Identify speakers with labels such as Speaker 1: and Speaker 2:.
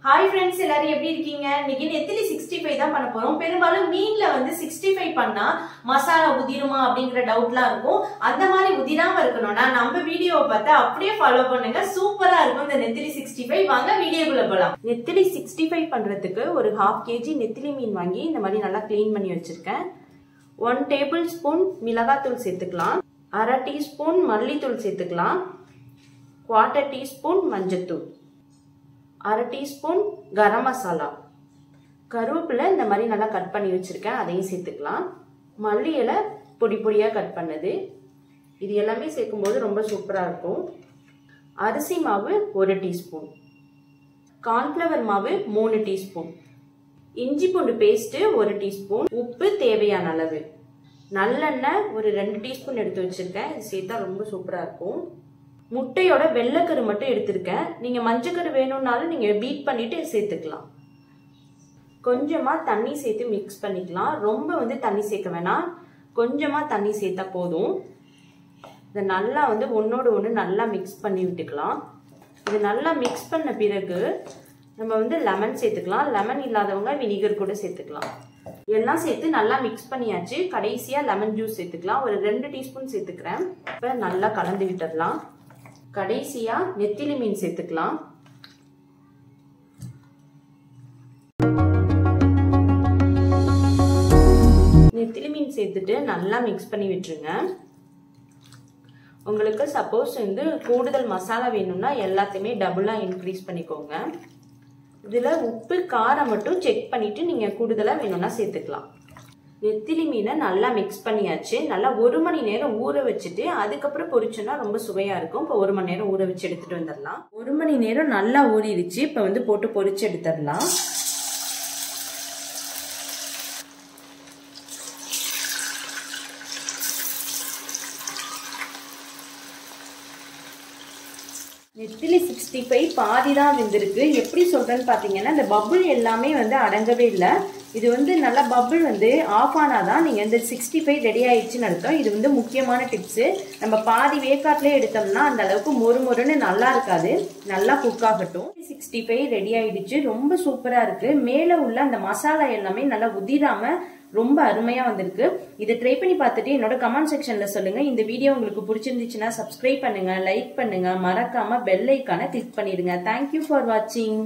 Speaker 1: Hi friends, எல்லாரும் எப்படி இருக்கீங்க? இன்னைக்கு நெத்திலி 65 தான் பண்ண போறோம். பெரும்பாலும் மீன்ல வந்து 65 பண்ணா மசாலா உதிருமா அப்படிங்கற டவுட்லாம் இருக்கும். அந்த மாதிரி உதிராம இருக்கணும்னா நம்ம வீடியோவை பார்த்து அப்படியே ஃபாலோ பண்ணுங்க. சூப்பரா இருக்கும் இந்த நெத்திலி 65. வாங்க வீடியோக்குள்ள போலாம். நெத்திலி 65 பண்றதுக்கு ஒரு 1/2 kg நெத்திலி மீன் வாங்கி இந்த மாதிரி நல்லா க்ளீன் பண்ணி வச்சிருக்கேன். 1 டேபிள்ஸ்பூன் மிளகாய்த்தூள் சேர்த்துக்கலாம். 1/2 டீஸ்பூன் மல்லித்தூள் சேர்த்துக்கலாம். 1/4 டீஸ்பூன் மஞ்சள்தூள், 1/2 டீஸ்பூன் கரம் மசாலா, கருவேப்பிலை இந்த மாதிரி நல்லா கட் பண்ணி வச்சிருக்கேன், அதையும் சேர்த்துக்கலாம். மல்லி இலை பொடி பொடியா கட் பண்ணது, இது எல்லாமே சேர்க்கும்போது ரொம்ப சூப்பரா இருக்கும். அரிசி மாவு 1 டீஸ்பூன், கார்ன்ஃப்ளவர் மாவு 3 டீஸ்பூன், இஞ்சி பூண்டு பேஸ்ட் 1 டீஸ்பூன், உப்பு தேவையான அளவு, நல்லெண்ணெய் ஒரு 2 டீஸ்பூன் எடுத்து வச்சிருக்கேன், இது சேர்த்தா ரொம்ப சூப்பரா இருக்கும். முட்டையோட வெள்ளைக்கரு மட்டும் எடுத்திருக்கேன். நீங்க மஞ்சக்கரு வேணும்னாலும் நீங்க பீட் பண்ணிட்டு சேர்த்துக்கலாம். கொஞ்சமா தண்ணி சேர்த்து மிக்ஸ் பண்ணிக்கலாம். ரொம்ப வந்து தண்ணி சேர்க்க வேணாம், கொஞ்சமா தண்ணி சேர்த்தா போதும். இதை நல்லா வந்து ஒன்னோடு ஒன்று நல்லா மிக்ஸ் பண்ணி விட்டுக்கலாம். இது நல்லா மிக்ஸ் பண்ண பிறகு நம்ம வந்து லெமன் சேர்த்துக்கலாம். லெமன் இல்லாதவங்க வினிகர் கூட சேர்த்துக்கலாம். எல்லாம் சேர்த்து நல்லா மிக்ஸ் பண்ணியாச்சு. கடைசியா லெமன் ஜூஸ் சேர்த்துக்கலாம். ஒரு 2 டீஸ்பூன் சேர்த்துக்கிறேன். இப்போ நல்லா கலந்து விட்டுடலாம். கடைசியா நெத்திலி மீன் சேர்த்துக்கலாம். நெத்திலி மீன் சேர்த்துட்டு நல்லா மிக்ஸ் பண்ணி விட்டுருங்க. உங்களுக்கு சப்போஸ் வந்து கூடுதல் மசாலா வேணும்னா எல்லாத்தையுமே டபுளா இன்க்ரீஸ் பண்ணிக்கோங்க. இதுல உப்பு காரம் மட்டும் செக் பண்ணிட்டு நீங்க கூடுதலா வேணும்னா சேர்த்துக்கலாம். நெத்திலி மீனை நல்லா மிக்ஸ் பண்ணியாச்சு. நல்லா 1 மணி நேரம் ஊற வச்சுட்டு அதுக்கப்புறம் பொரிச்சோன்னா ரொம்ப சுவையா இருக்கும். இப்போ 1 மணி நேரம் ஊற வச்சு எடுத்துட்டு வந்துடலாம். 1 மணி நேரம் நல்லா ஊறிடுச்சு. இப்போ வந்து போட்டு பொரிச்சு எடுத்துடலாம். நெத்திலி 65 பாதி தான் வெந்திருக்கு. எப்படி சொல்றேன்னு பாத்தீங்கன்னா இந்த பபுள் எல்லாமே வந்து அடங்கவே இல்லை. இது வந்து நல்லா பபுள் வந்து ஆஃப் ஆனாதான் நீங்க இந்த 65 ரெடி ஆயிடுச்சுன்னு அர்த்தம். இது வந்து முக்கியமான டிப்ஸ். நம்ம பாதி வேக்காட்லேயே எடுத்தோம்னா அந்த அளவுக்கு மொறுமொறுன்னு நல்லா இருக்காது. நல்லா குக் ஆகட்டும். 65 ரெடி ஆயிடுச்சு. ரொம்ப சூப்பரா இருக்கு. மேல உள்ள அந்த மசாலா எல்லாமே நல்லா உதிராம ரொம்ப அருமையா வந்திருக்கு. இதை ட்ரை பண்ணி பார்த்துட்டு என்னோட கமெண்ட் செக்ஷன்ல சொல்லுங்க. இந்த வீடியோ உங்களுக்கு பிடிச்சிருந்துச்சுன்னா சப்ஸ்கிரைப் பண்ணுங்க, லைக் பண்ணுங்க, மறக்காம பெல் ஐகானை கிளிக் பண்ணிடுங்க. தேங்க்யூ ஃபார் வாட்சிங்.